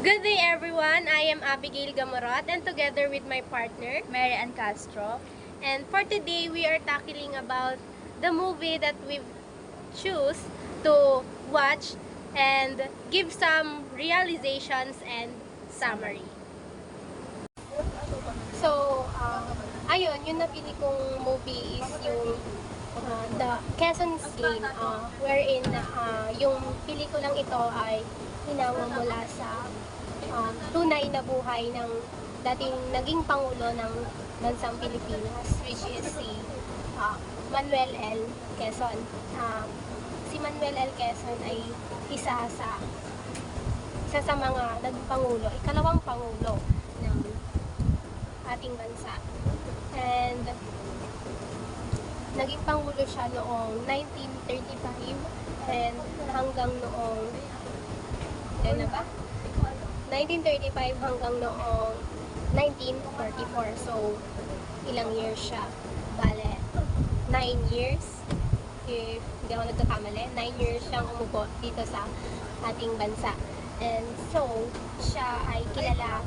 Good day everyone, I am Abigail Gamorot and together with my partner, Mary Ann Castro. and for today we are tackling about the movie that we choose to watch and give some realizations and summary. So, ayun, yung napili kong movie is yung The Quezon's Game, wherein yung pelikulang ito ay hinango mula sa tunay na buhay ng dating naging Pangulo ng bansang Pilipinas, which is si Manuel L. Quezon. Si Manuel L. Quezon ay isa sa mga naging Pangulo, ikalawang Pangulo ng ating bansa. And naging Pangulo siya noong 1935 and hanggang noong 1935 hanggang noong 1944. So, ilang years siya? Bale, 9 years. If hindi ako nagkakamali, 9 years siyang umupo dito sa ating bansa. And so, siya ay kilala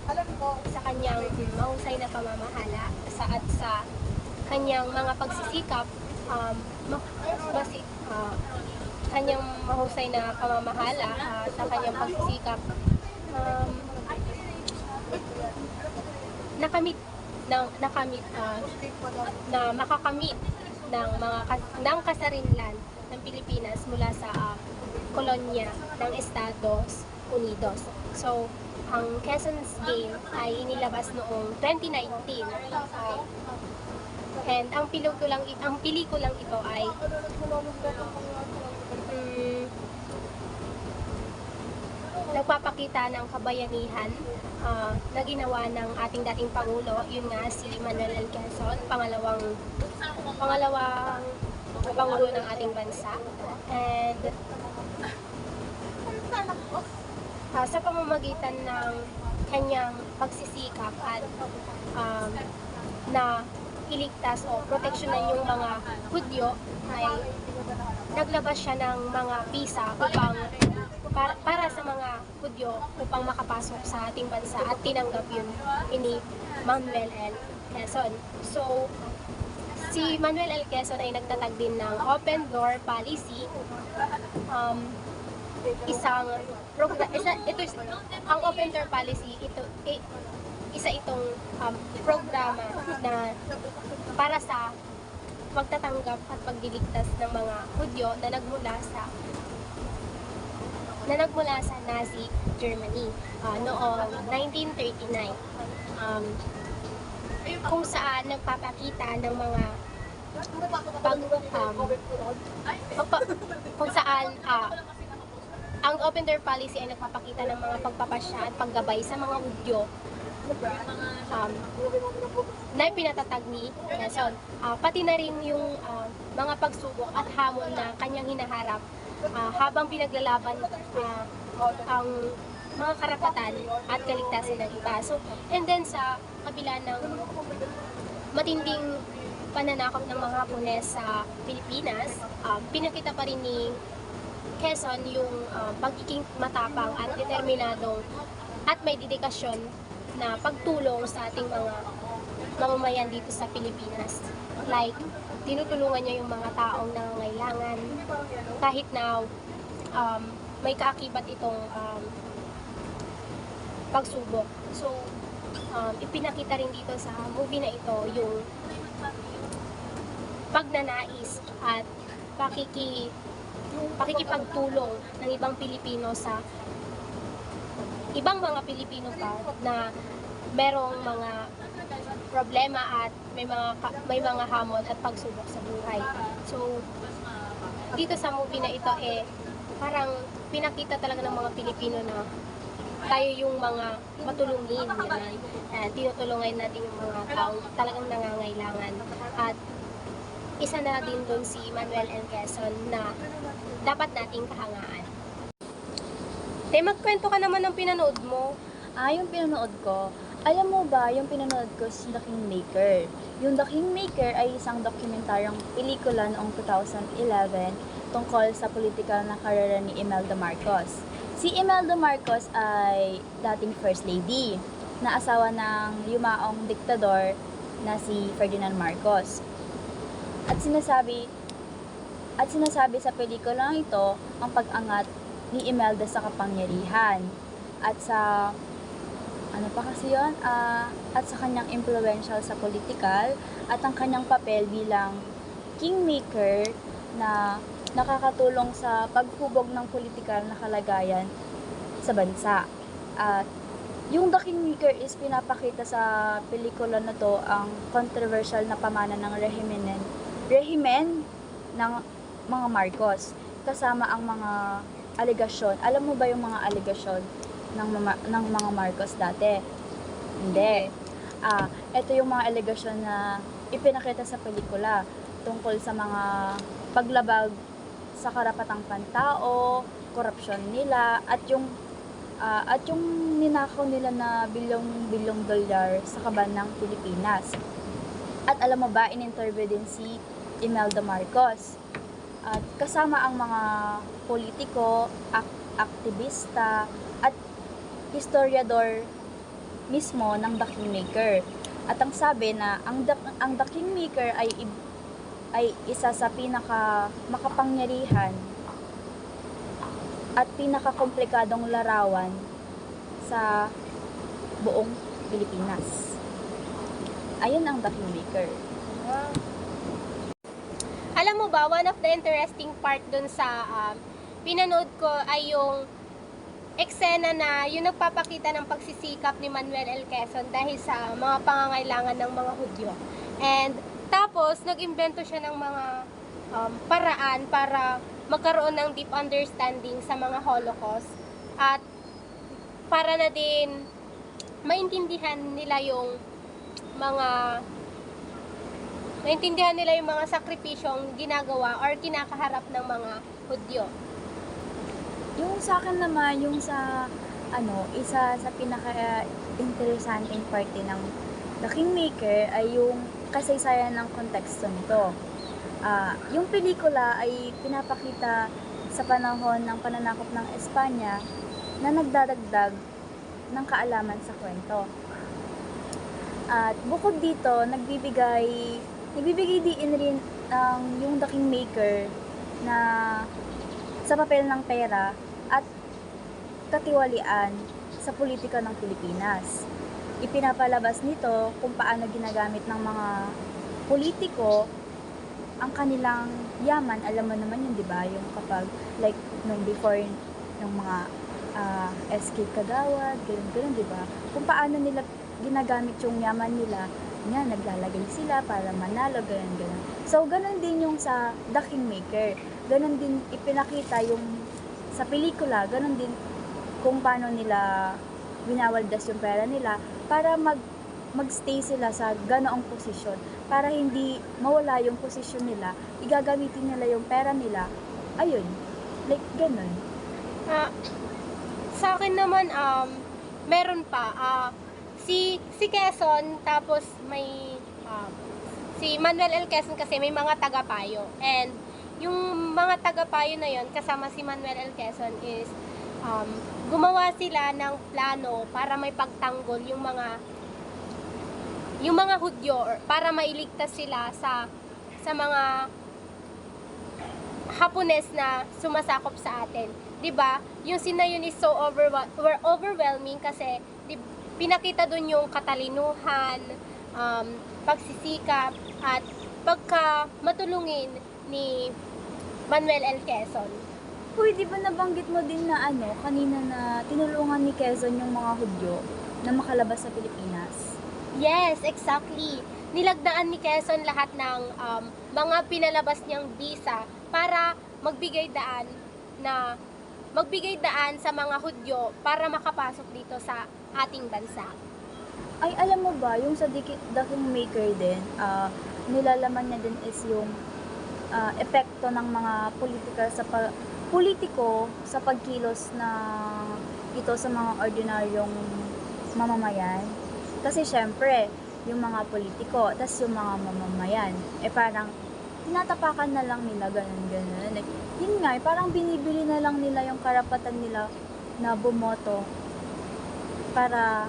sa kanyang mahusay na pamamahala at sa kanyang mga pagsisikap, kanyang mahusay na pamamahala, sa kanyang pagsisikap, na makakamit ng kasarinlan ng Pilipinas mula sa kolonya ng Estados Unidos. So, ang Quezon's Game ay inilabas noong 2019. And ang pelikulang ito ay nagpapakita ng kabayanihan na ginawa ng ating dating Pangulo, yun nga si Manuel L. Quezon, pangalawang Pangulo ng ating bansa. And sa pamamagitan ng kanyang pagsisikap at na iligtas o proteksyonan yung mga Hudyo, ay naglabas siya ng mga visa para sa mga Hudyo upang makapasok sa ating bansa at tinanggap yun ni Manuel L. Quezon. So, si Manuel L. Quezon ay nagtatag din ng open door policy. Ang open door policy, isa itong programa na para sa pagtatanggap at pagdiligtas ng mga Hudyo na nagmula sa Nazi Germany noong 1939, kung saan nagpapakita ng mga kung saan ang open door policy ay nagpapakita ng mga pagpapasya at paggabay sa mga Hudyo na pinatatag ni Quezon. Pati na rin yung mga pagsubok at hamon na kanyang hinaharap habang pinaglalaban ang mga karapatan at kaligtasan ng iba. So, and then sa kabila ng matinding pananakop ng mga Hapones sa Pilipinas, pinakita pa rin ni Quezon yung pagiging matapang at determinadong at may dedikasyon na pagtulong sa ating mga mamamayan dito sa Pilipinas. Like, tinutulungan niya yung mga taong nangangailangan kahit na may kaakibat itong pagsubok. So, ipinakita rin dito sa movie na ito yung pagnanais at pakikipagtulong ng ibang Pilipino sa ibang mga Pilipino pa na merong mga problema at may mga hamon at pagsubok sa buhay. So, dito sa movie na ito parang pinakita talaga ng mga Pilipino na tayo yung mga matulungin, gano'n. Tinutulungan natin yung mga taong talagang nangangailangan. At isa na din doon si Manuel L. Quezon na dapat nating kahangaan. Magkwento ka naman ng pinanood mo. Yung pinanood ko, alam mo ba, yung pinanood ko si The Kingmaker. Yung The Kingmaker ay isang dokumentaryong pelikula noong 2011 tungkol sa politikal na karera ni Imelda Marcos. Si Imelda Marcos ay dating First Lady na asawa ng yumaong diktador na si Ferdinand Marcos. At sinasabi sa pelikulang ito ang pag-angat ni Imelda sa kapangyarihan at sa ano pa kasi yun? At sa kanyang influential sa politikal at ang kanyang papel bilang kingmaker na nakakatulong sa paghubog ng politikal na kalagayan sa bansa. At yung The Kingmaker is pinapakita sa pelikula na to ang controversial na pamana ng rehimen ng mga Marcos kasama ang mga alegasyon. Alam mo ba yung mga alegasyon ng mga Marcos dati? Hindi. Ito yung mga alegasyon na ipinakita sa pelikula tungkol sa mga paglabag sa karapatang pantao, korupsyon nila, at yung ninakaw nila na bilyong dolyar sa kaban ng Pilipinas. At alam mo ba, in-interview din si Imelda Marcos. At kasama ang mga politiko, aktivista, at historiador mismo ng The Kingmaker. At ang sabi na ang The Kingmaker ay isa sa pinaka makapangyarihan at pinakakomplikadong larawan sa buong Pilipinas. Ayun ang The Kingmaker. Alam mo ba, one of the interesting part dun sa pinanood ko ay yung eksena na yung nagpapakita ng pagsisikap ni Manuel L. Quezon dahil sa mga pangangailangan ng mga Hudyo. And tapos, nag-imbento siya ng mga paraan para magkaroon ng deep understanding sa mga Holocaust at para na din maintindihan nila yung mga sakripisyong ginagawa or kinakaharap ng mga Hudyo. Yung sa akin naman, yung sa isa sa pinaka-interesting parte ng The Kingmaker ay yung kasaysayan ng konteksto nito. Yung pelikula ay pinapakita sa panahon ng pananakop ng Espanya na nagdadagdag ng kaalaman sa kwento. At bukod dito, nagbibigay din rin yung The Kingmaker na sa papel ng pera at katiwalian sa politika ng Pilipinas. Ipinapalabas nito kung paano ginagamit ng mga politiko ang kanilang yaman. Alam mo naman yun, di ba? Yung kapag, like, nung before, ng mga SK Kagawad, ganun, di ba? Kung paano nila ginagamit yung yaman nila, naglalagay sila para manalo, ganun. So, ganun din yung sa The Kingmaker. Ganun din ipinakita yung sa pelikula, ganun din kung paano nila winawaldas yung pera nila para magstay sila sa ganoong posisyon, para hindi mawala yung posisyon nila, igagamitin nila yung pera nila, ayun, like ganun. Sa akin naman, meron pa, si Quezon, tapos may, si Manuel L. Quezon kasi may mga tagapayo, and yung mga tagapayo na yon kasama si Manuel L. Quezon is, gumawa sila ng plano para may pagtanggol yung mga Hudyo para mailigtas sila sa mga Hapones na sumasakop sa atin. 'Di ba? Yung scene na yun is so overwhelming kasi pinakita doon yung katalinuhan, pagsisikap at pagka matulungin ni Manuel L. Quezon. Uy, di ba nabanggit mo din na kanina na tinulungan ni Quezon yung mga Hudyo na makalabas sa Pilipinas? Yes, exactly. Nilagdaan ni Quezon lahat ng mga pinalabas niyang visa para magbigay daan sa mga Hudyo para makapasok dito sa ating bansa. Ay, alam mo ba, yung sa The Kingmaker din, nilalaman niya din is yung epekto ng mga politiko sa pagkilos na ito sa mga ordinaryong mamamayan. Kasi syempre, yung mga politiko, tas yung mga mamamayan, parang tinatapakan na lang nila, ganun. Yun nga, parang binibili na lang nila yung karapatan nila na bumoto para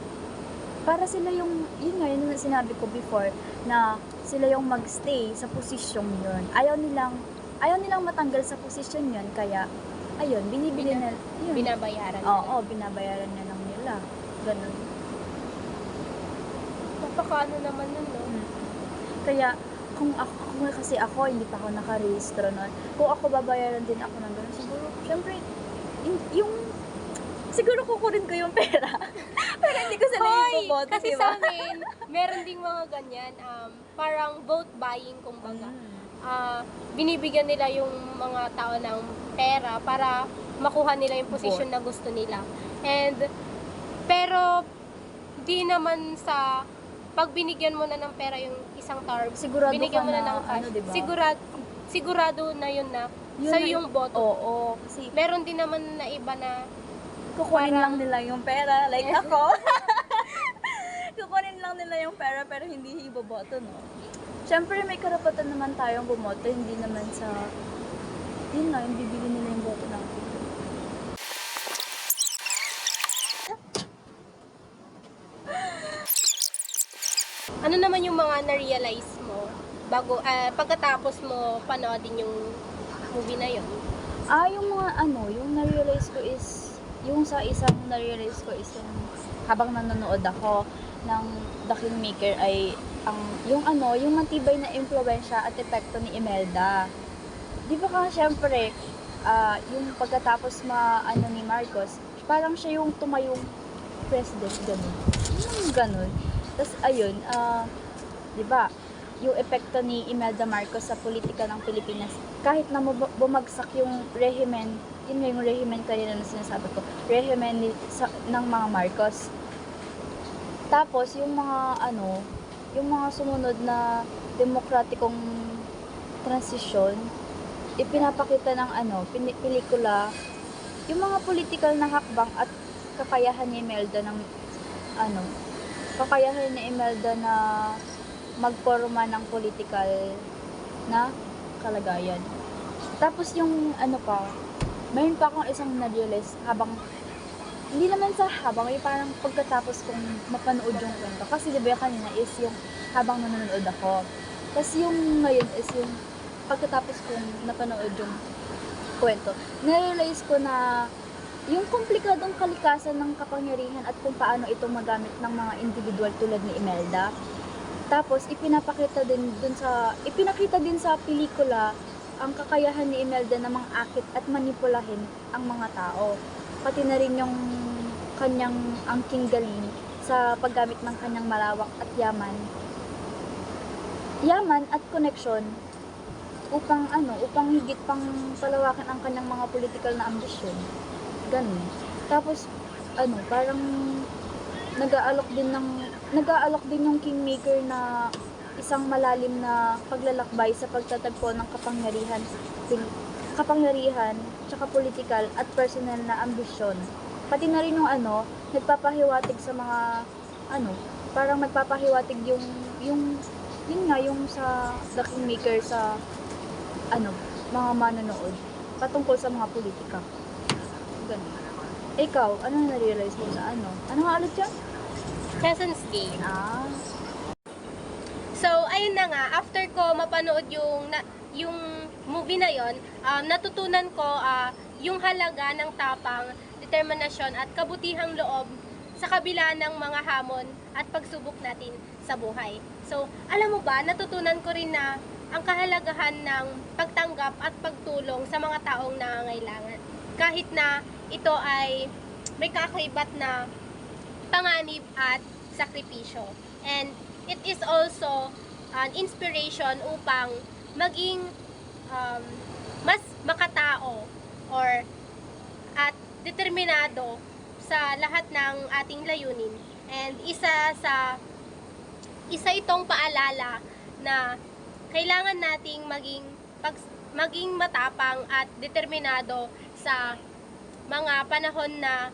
sila yung, yun nga, yun na sinabi ko before, na sila yung magstay sa posisyon yun. Ayaw nilang matanggal sa posisyon yun, kaya, ayun, binibili na, yun. Binabayaran. Oo, binabayaran na lang nila. Ganun. Napakaano naman nun, no? Kaya, kung kasi ako, hindi pa ako nakarehistro nun. Kung ako babayaran din ako ng ganun, siguro, syempre, siguro kukunin ko yung pera. Pero hindi ko sila iboboto, kasi diba? sa amin, meron ding mga ganyan, parang vote buying, kumbaga. Binibigyan nila yung mga tao ng pera para makuha nila yung posisyon na gusto nila. Pero, di naman sa pag binigyan mo na ng pera yung isang tao, Sigurado binigyan ka mo na na, ng cash, diba? sigurado na yun na Yun sa'yo na yung boto. Oo, kasi Meron din naman na iba na kukunin parang- lang nila yung pera, like ako. Kukunin lang nila yung pera pero hindi iboboto, no? Siyempre may karapatan naman tayong bumoto, hindi naman sa, yun na, yung bibili nila yung boto natin. ano naman yung mga na-realize mo bago pagkatapos mo panoodin yung movie na yun? Yung mga yung na-realize ko is, yung sa isang na-realize ko is habang nanonood ako ng The Kingmaker ay yung matibay na impluwensya at epekto ni Imelda. Di ba ka syempre, yung pagkatapos ni Marcos, parang siya yung tumayong president, ganun. Yung ganun. Tapos ayun, di ba, yung epekto ni Imelda Marcos sa politika ng Pilipinas, kahit na bumagsak yung rehimen, yun nga yung rehimen kanina na sinasabi ko, rehimen ng mga Marcos. Tapos yung yung mga sumunod na demokratikong transisyon, ipinapakita ng pelikula, yung mga political na hakbang at kakayahan ni Imelda na magporma ng political na kalagayan. Tapos yung mayroon pa akong isang na-realize yung parang pagkatapos kong mapanood yung kwento. Kasi diba kanina is yung habang nanonood ako. Tapos yung ngayon is yung pagkatapos kong napanood yung kwento. Na-realize ko na yung komplikadong kalikasan ng kapangyarihan at kung paano ito magamit ng mga individual tulad ni Imelda. Tapos ipinakita din sa pelikula ang kakayahan ni Imelda na mangakit at manipulahin ang mga tao. Pati na rin yung kanyang angking galing sa paggamit ng kanyang malawak at yaman at koneksyon upang higit pang palawakin ang kanyang mga political na ambisyon. Ganun. Tapos parang nag-aalok din yung Kingmaker na isang malalim na paglalakbay sa pagtatagpo ng kapangyarihan, tsaka political at personal na ambisyon. Pati na rin yung nagpapahiwatig sa mga parang nagpapahiwatig yung sa The Kingmaker sa mga manonood patungkol sa mga politika. Ganun. Ikaw, ano na-realize mo sa ano? Ano nga ulit yan? Quezon's Gate. So, ayun na nga, after ko mapanood yung movie na yon, natutunan ko yung halaga ng tapang, determinasyon at kabutihang loob sa kabila ng mga hamon at pagsubok natin sa buhay. So, alam mo ba, natutunan ko rin na ang kahalagahan ng pagtanggap at pagtulong sa mga taong nangangailangan. Kahit na ito ay may kakaibat na panganib at sakripisyo. And it is also an inspiration upang maging mas makatao at determinado sa lahat ng ating layunin. And isa itong paalala na kailangan nating maging matapang at determinado sa mga panahon na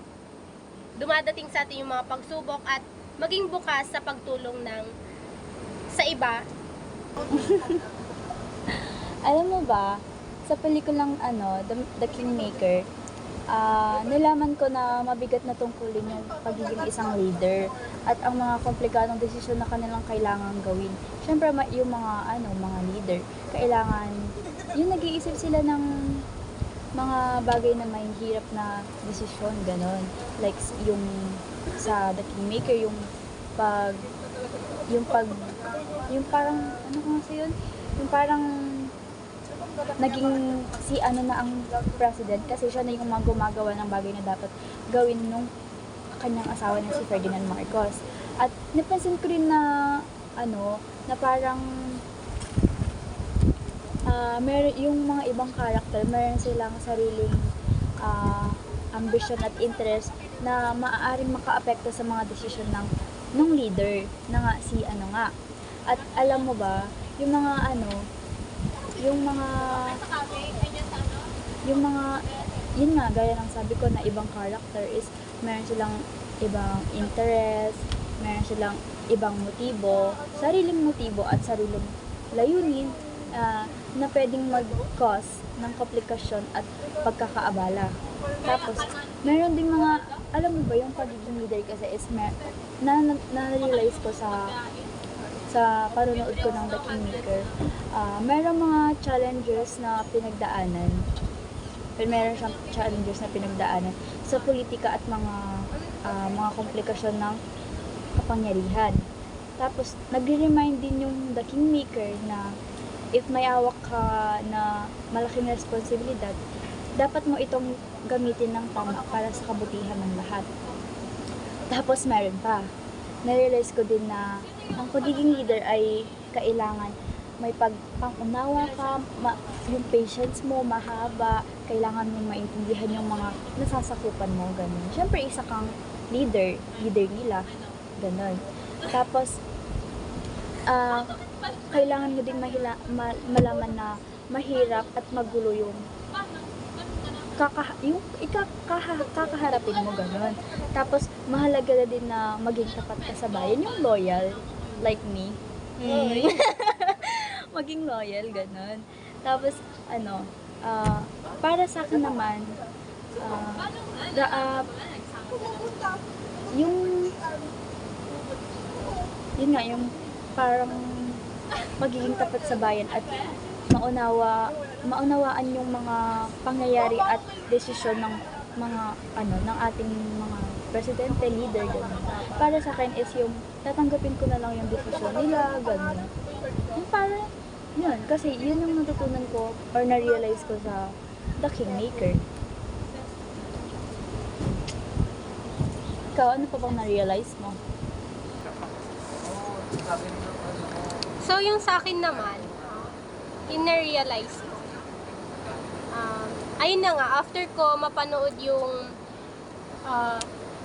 dumadating sa atin yung mga pagsubok at maging bukas sa pagtulong sa iba. Alam mo ba, sa pelikulang The Kingmaker, nalaman ko na mabigat na tungkulin yung pagiging isang leader at ang mga komplikadong desisyon na kanilang kailangan gawin. Siyempre, yung mga leader, kailangan, yung nag-iisip sila ng mga bagay na may hirap na desisyon, ganon. Like, yung sa The Kingmaker, yung parang, ano ko nga yun? Yung parang, naging si ano na ang president kasi siya na yung gumagawa ng bagay na dapat gawin nung kanyang asawa na si Ferdinand Marcos. At napansin ko rin na na parang meron yung mga ibang character, meron silang sariling ambition at interest na maaaring makaapekto sa mga desisyon ng leader na nga si At alam mo ba, yung mga yun nga, gaya ng sabi ko na ibang character is meron silang ibang interest, meron silang ibang motibo, sariling motibo at sariling layunin na pwedeng mag-cause ng komplikasyon at pagkakaabala. Tapos, meron ding mga, alam mo ba yung pagiging leader kasi is na-realize ko sa panonood ko ng The Kingmaker, meron mga challenges na pinagdaanan. Pero meron siyang challenges na pinagdaanan sa politika at mga komplikasyon ng kapangyarihan. Tapos, nagre-remind din yung The Kingmaker na if may hawak ka na malaking responsibilidad, dapat mo itong gamitin ng tama para sa kabutihan ng lahat. Tapos, meron pa. Na-realize ko din na ang pagiging leader ay kailangan may pang-unawa ka, yung patience mo mahaba, kailangan mo maintindihan yung mga nasasakupan mo, ganun. Siyempre, isa kang leader nila, ganun. Tapos, kailangan mo ding malaman na mahirap at magulo yung kakaharapin mo, ganun. Tapos, mahalaga na din na maging tapat ka sa bayan, yung loyal, like me. Maging loyal, ganun. Tapos, para sa akin naman, yun nga, yung parang magiging tapat sa bayan at maunawaan yung mga pangyayari at desisyon ng ng ating mga presidente, leader, gano'n. Para sa akin is yung tatanggapin ko na lang yung desisyon nila, gano'n. Yung parang, yun, kasi yun yung natutunan ko or na-realize ko sa The Kingmaker. Ikaw, ano pa bang na-realize mo? So, yung sa akin naman, in-realize ko. Ayun na nga, after ko mapanood yung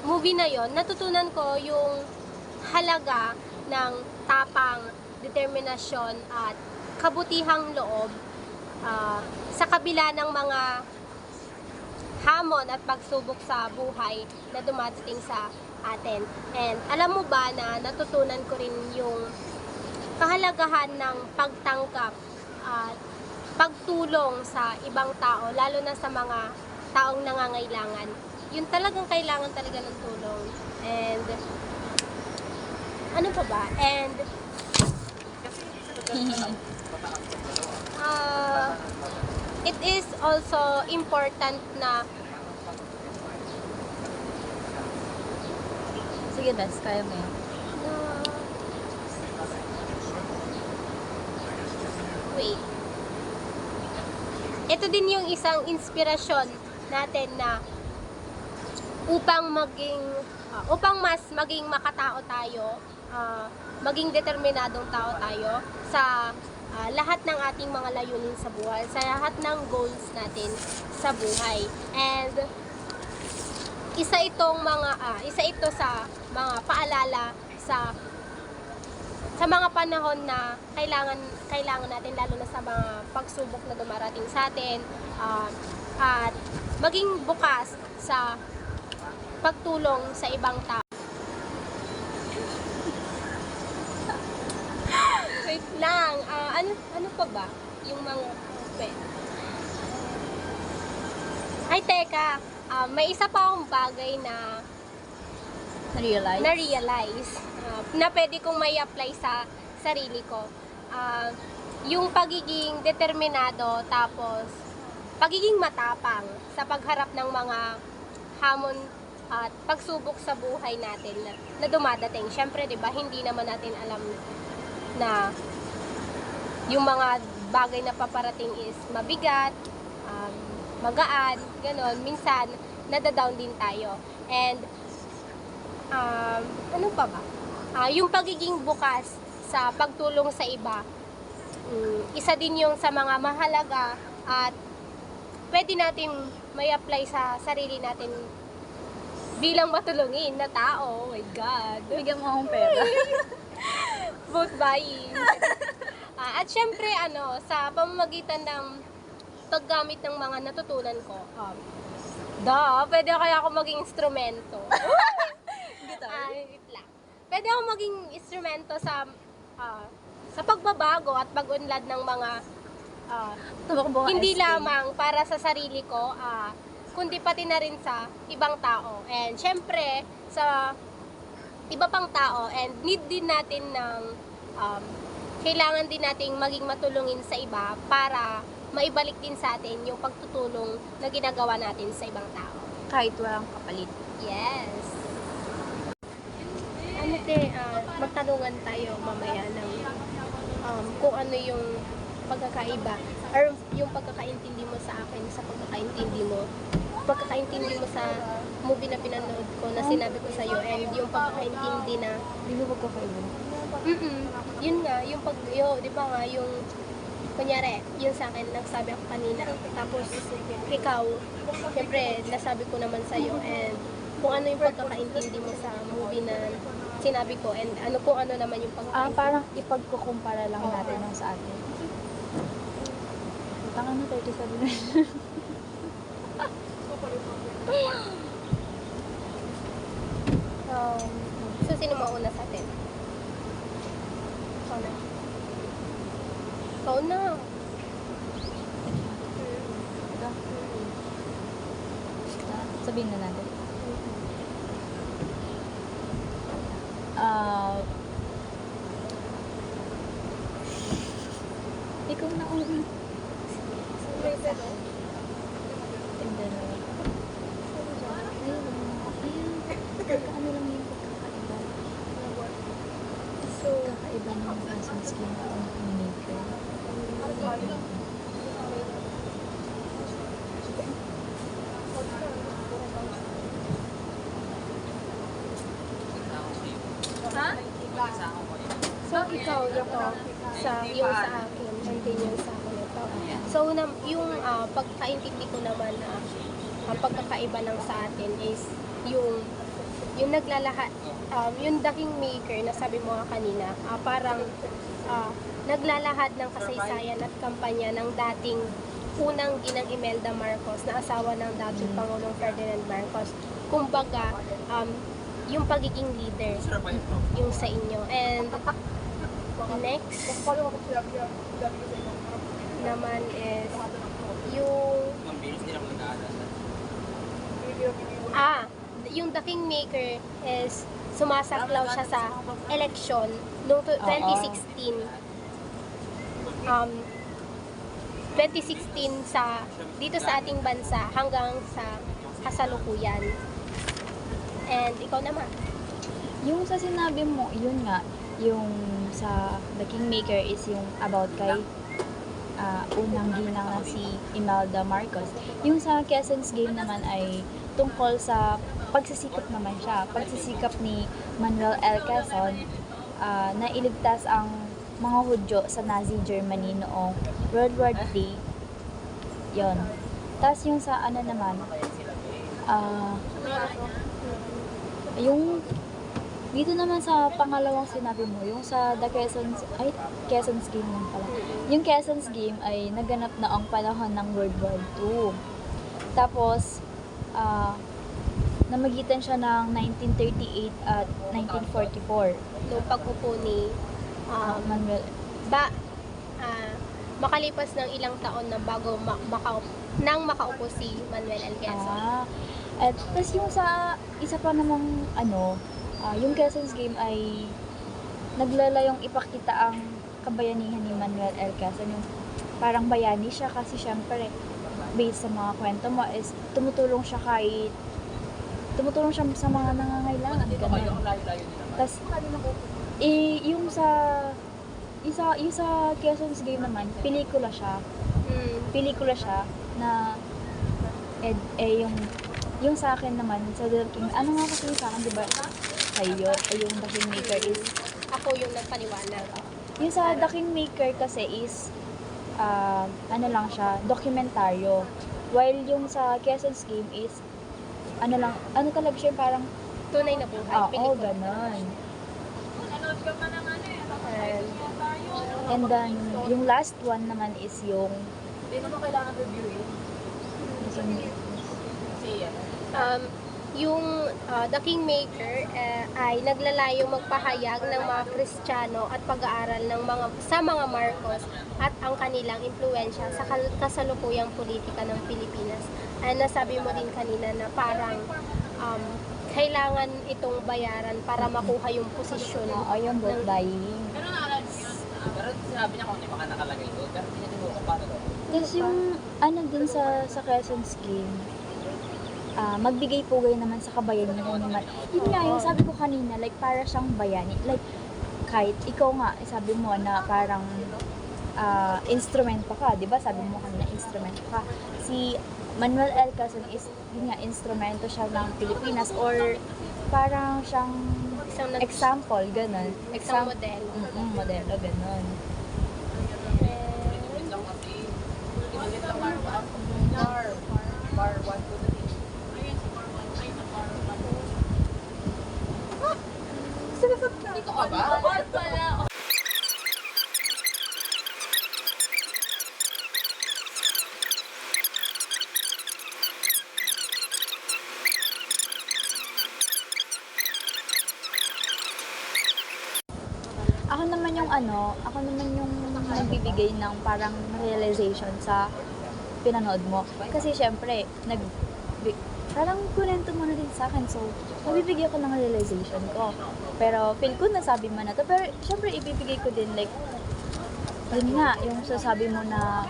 movie na yon, natutunan ko yung halaga ng tapang, determinasyon at kabutihang loob sa kabila ng mga hamon at pagsubok sa buhay na dumadating sa atin. And alam mo ba na natutunan ko rin yung kahalagahan ng pagtanggap at pagtulong sa ibang tao, lalo na sa mga taong nangangailangan. Yun talagang kailangan talaga ng tulong. And ano pa ba? And it is also important na Sige, Bes, kaya mo yan. Wait. Ito din yung isang inspirasyon natin na upang mas maging makatao tayo, maging determinadong tao tayo sa lahat ng ating mga layunin sa buhay, sa lahat ng goals natin sa buhay. And isa ito sa mga paalala sa mga panahon na kailangan natin, lalo na sa mga pagsubok na dumarating sa atin, at maging bukas sa pagtulong sa ibang tao. Wait lang, ano pa ba yung mga ay teka, may isa pa akong bagay na Na-realize? na-realize na pwede kong may apply sa sarili ko. Yung pagiging determinado, tapos pagiging matapang sa pagharap ng mga hamon at pagsubok sa buhay natin na dumadating. Siyempre, 'di ba, hindi naman natin alam na yung mga bagay na paparating is mabigat, magaan, gano'n. Minsan, nadadown din tayo. And ano pa ba? Yung pagiging bukas sa pagtulong sa iba, isa din yung sa mga mahalaga at pwede natin may apply sa sarili natin bilang matulungin na tao. Oh my God. Bigyan mo akong pera. Vote buying. At syempre, sa pamamagitan ng paggamit ng mga natutunan ko, pwede kaya ako maging instrumento. Wait lang. Pwede ako maging instrumento sa pagbabago at pag-unlad ng mga hindi lamang para sa sarili ko, kundi pati na rin sa ibang tao. And syempre, sa iba pang tao, and need din natin ng kailangan din nating maging matulungin sa iba para maibalik din sa atin yung pagtutulong na ginagawa natin sa ibang tao. Kahit walang kapalit. Yes. Magtanungan tayo mamaya ng kung ano yung pagkakaiba or yung pagkakaintindi mo sa akin sa pagkakaintindi mo sa movie na pinanood ko na sinabi ko sa'yo, and yung pagkakaintindi na Hindi mo magkakaiba. yun nga, di ba nga, yung kunyari, yun sa akin, nagsabi ako kanina, tapos ikaw, syempre, nasabi ko naman sa'yo, and kung ano yung pagkakaintindi mo sa movie na sinabi ko, and kung ano naman yung pagkakaintindi. Parang ipagkukumpara lang natin yung sa atin. Tangan na 37 minutes. So, sino mauna sa atin? Ikaw na. Ikaw na. Sabihin na natin. Ikaw na una. And then, ano lang yung pagkakaiba. So, kakaiba ng fashion skin ng maker. Ha? So, ikaw, yung sa akin, and then yung sa akin ito. So, yung pagkaintindi ko naman na ang pagkakaiba ng sa atin is yung naglalahad, yung The Kingmaker na sabi mo nga kanina, parang naglalahad ng kasaysayan at kampanya ng dating unang ginang Imelda Marcos na asawa ng dating Pangulong Ferdinand Marcos. Kumbaga, yung pagiging leader yung sa inyo. And next naman is yung The Kingmaker is sumasaklaw siya sa eleksyon noong 2016. 2016 dito sa ating bansa hanggang sa kasalukuyan. And ikaw naman. Yung sa sinabi mo, yun nga, yung sa The Kingmaker is yung about kay unang ginang na si Imelda Marcos. Yung sa Quezon's Game naman ay tungkol sa pagsisikap naman siya. Pagsisikap ni Manuel L. Quezon na iligtas ang mga Hudyo sa Nazi Germany noong World War III. Yun. Tapos yung sa ano naman, yung dito naman sa pangalawang sinabi mo, yung sa Quezon's Game lang pala. Yung Quezon's Game ay naganap na ang panahon ng World War II. Tapos, namagitan siya ng 1938 at 1944. Noong pag-upo ni Manuel. Makalipas ng ilang taon na bago makaupo si Manuel L. Quezon. At tas yung sa isa pa namang yung Quezon's game ay naglalayong ipakita ang kabayanihan ni Manuel L. Quezon. Yung parang bayani siya kasi syempre based sa mga kwento mo is tumutulong siya sa mga nangangailangan, ganun. Tas yung sa Quezon's game naman, pelikula siya na yung sa akin naman sa The King, ano nga kasi sa akin, diba, kayo, yung The Kingmaker is, Ako yung nagpaliwanag. yung sa The Kingmaker kasi is, ano lang siya, dokumentaryo. While yung sa Quezon's Game is, ano talaga siya, parang, Tunay na buhay. oo, Pelikula. ganon. And then, yung last one naman is yung, Yung The Kingmaker ay naglalayong magpahayag ng mga Kristiyano at pag-aaral ng sa mga Marcos at ang kanilang impluensya sa kasalukuyang politika ng Pilipinas. Nasabi mo din kanina na parang kailangan itong bayaran para makuha yung posisyon. yung vote buying. Pero sinabi niya kung hindi baka nakalagay doon. Pero hindi niya tinuro paano doon. Tapos yung, din sa Quezon's Game, magbigay pugay naman sa kabayanihan naman. Yun nga, yung sabi ko kanina, like, para siyang bayani. Like, kahit ikaw nga, sabi mo na parang instrumento ka, di ba? Sabi mo kanina, instrumento ka. Si Manuel L. Quezon is, yun nga, instrumento siya ng Pilipinas or parang siyang example, ganun. Isang modelo. Modelo, ganun. Wait lang kasi. Inulit lang bar 1 to 3. Dito ka ba? Ako naman yung nagbibigay ng parang realization sa pinanood mo. Kasi syempre, parang kunento mo na din sa akin. So, mabibigay ko ng realization ko. Pero feel ko nasabi mo na to. Pero syempre, ibibigay ko din like, yun nga, yung sasabi mo na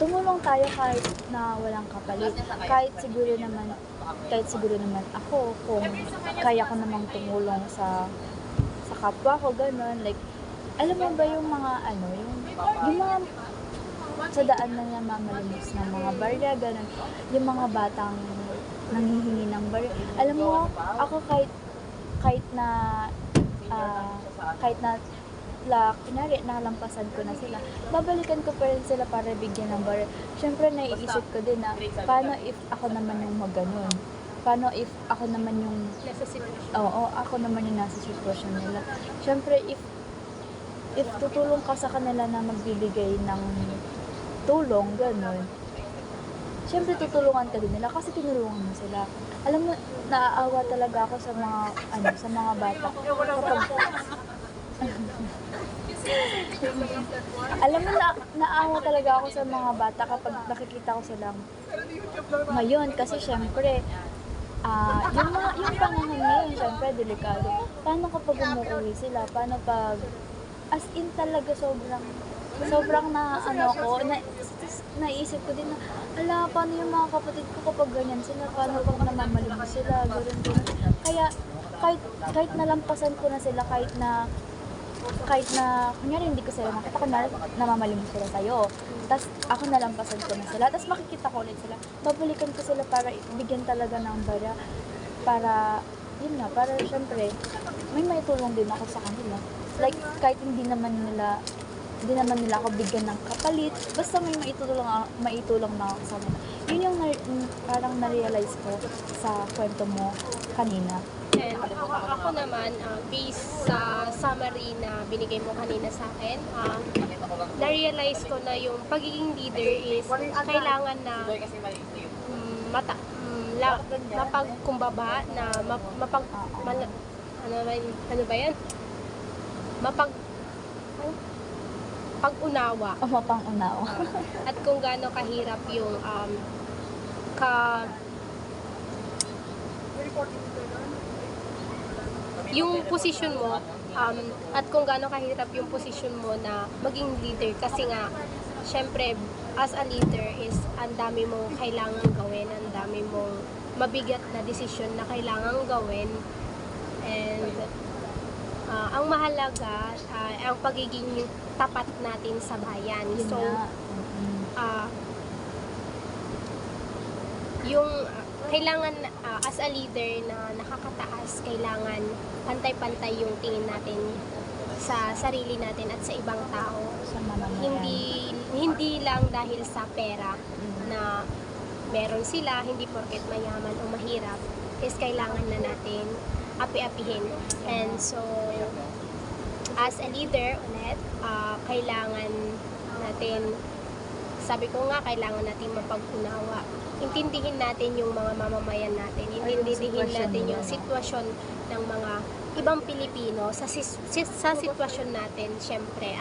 tumulong tayo kahit na walang kapalit. Kahit siguro naman ako, kung kaya ko namang tumulong sa kapwa ko, gano'n. Like, alam mo ba yung mga yung mga sa daan na namamalimos ng mga barya, gano'n. Yung mga batang nanghihingi ng barya. Alam mo, ako kahit na kunyari, nalampasan ko na sila, babalikan ko pa rin sila para bigyan ng barya. Siyempre, naiisip ko din na, paano if ako naman yung maganon? Paano if ako naman yung Nasa sitwasyon. ako naman yung nasa sitwasyon nila. Siyempre, if tutulong ka sa kanila na magbibigay ng tulong, gano'n, siyempre tutulungan ka din nila kasi tinulungan mo sila. Alam mo, naaawa talaga ako sa mga bata. Alam mo, naawa talaga ako sa mga bata kapag nakikita ko silang ngayon kasi syempre yung panahon ngayon, syempre, delikado. Paano kapag umuwi sila? Paano pag, as in talaga sobrang naisip ko din na, paano yung mga kapatid ko kapag ganyan sila? Paano pag namamalimos sila? Ganun. Kaya, kahit nalampasan ko na sila, kahit na, kunyari hindi ko sila makita, kunyari namamalimos sila sa'yo. Tapos ako nalampasan ko na sila, tapos makikita ko ulit sila. Babalikan ko sila para bigyan talaga ng bara. Para syempre, may maitulong din ako sa kanila. Like, kahit hindi naman nila ako bigyan ng kapalit, basta may maitulong na ako sa kanila. Yun yung parang na-realize ko sa kwento mo kanina. And ako naman, based sa summary na binigay mo kanina sa akin, na-realize ko na yung pagiging leader is kailangan na mapagkumbaba, na pag-unawa. Mapang-unawa. At kung gaano kahirap yung yung posisyon mo, at kung gaano kahirap yung posisyon mo na maging leader, kasi nga syempre as a leader is ang dami mong kailangan gawin, ang dami mong mabigat na desisyon na kailangan gawin, and ang mahalaga ang pagiging tapat natin sa bayan. Yun So nga. yung kailangan as a leader na nakakataas, kailangan pantay-pantay yung tingin natin sa sarili natin at sa ibang tao. Sa mamamayan. Hindi lang dahil sa pera Mm. na meron sila, hindi porket mayaman o mahirap is kailangan na natin api-apihin. And so as a leader ulit, kailangan natin, sabi ko nga, kailangan natin mapag-unawa. Intindihin natin yung mga mamamayan natin. Intindihin natin yung sitwasyon ng mga ibang Pilipino sa sitwasyon natin. Syempre,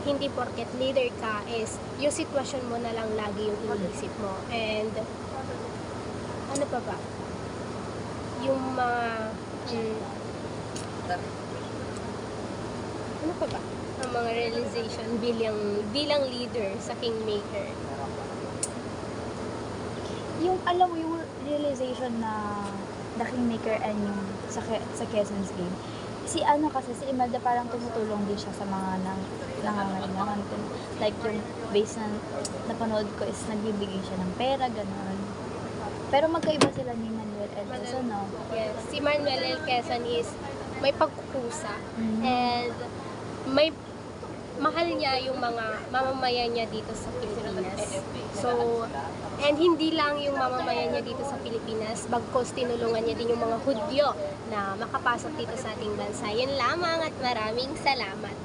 hindi porket leader ka is yung sitwasyon mo na lang lagi yung iniisip mo. And ano pa ba? Yung mga ano pa ba? Ang mga realization bilang leader sa Kingmaker. Yung alam mo yung realization na the Kingmaker and yung sa Quezon's Game, si ano kasi si Imelda parang tumutulong din siya sa mga nangangailangan. Like yung base na napanood ko is nagbibigay siya ng pera, gano'n. Pero magkaiba sila ni Manuel and Quezon, no? Yes, si Manuel L. Quezon is may pagkukusa, Mhm. and may mahal niya yung mga mamamayan niya dito sa Pilipinas. So, and hindi lang yung mamamayan niya dito sa Pilipinas, bagkos tinulungan niya din yung mga Hudyo na makapasok dito sa ating bansa. Yun lamang at maraming salamat.